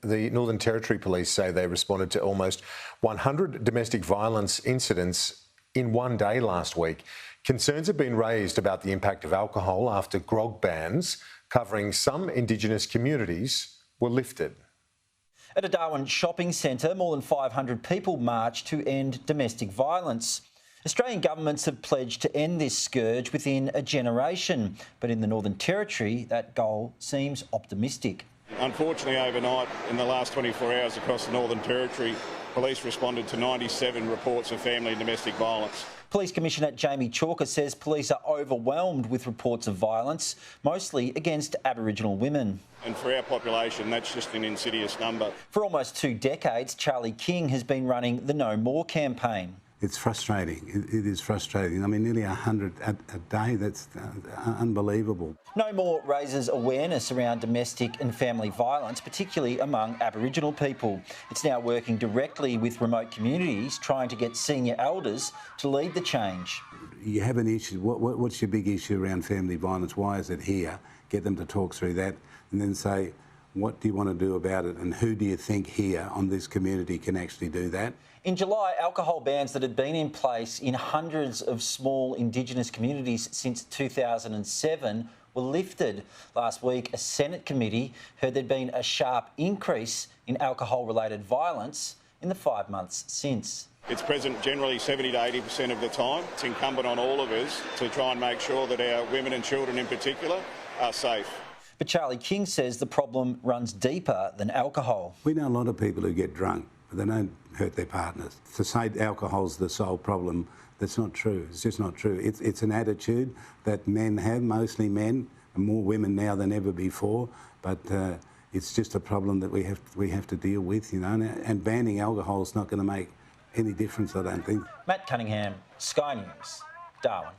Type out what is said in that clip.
the Northern Territory Police say they responded to almost 100 domestic violence incidents in one day last week. Concerns have been raised about the impact of alcohol after grog bans covering some Indigenous communities were lifted. At a Darwin shopping centre, more than 500 people marched to end domestic violence. Australian governments have pledged to end this scourge within a generation, but in the Northern Territory, that goal seems optimistic. Unfortunately, overnight, in the last 24 hours across the Northern Territory, police responded to 97 reports of family and domestic violence. Police Commissioner Jamie Chalker says police are overwhelmed with reports of violence, mostly against Aboriginal women. And for our population, that's just an insidious number. For almost 2 decades, Charlie King has been running the No More campaign. It's frustrating. It is frustrating. I mean, nearly 100 a day, that's unbelievable. No More raises awareness around domestic and family violence, particularly among Aboriginal people. It's now working directly with remote communities, trying to get senior elders to lead the change. You have an issue. What's your big issue around family violence? Why is it here? Get them to talk through that and then say, what do you want to do about it and who do you think here on this community can actually do that? In July, alcohol bans that had been in place in hundreds of small Indigenous communities since 2007 were lifted. Last week, a Senate committee heard there'd been a sharp increase in alcohol-related violence in the 5 months since. It's present generally 70 to 80% of the time. It's incumbent on all of us to try and make sure that our women and children in particular are safe. But Charlie King says the problem runs deeper than alcohol. We know a lot of people who get drunk, but they don't hurt their partners. To say alcohol's the sole problem, that's not true. It's just not true. It's an attitude that men have, mostly men, and more women now than ever before, but it's just a problem that we have to deal with, you know, and banning alcohol is not going to make any difference, I don't think. Matt Cunningham, Sky News, Darwin.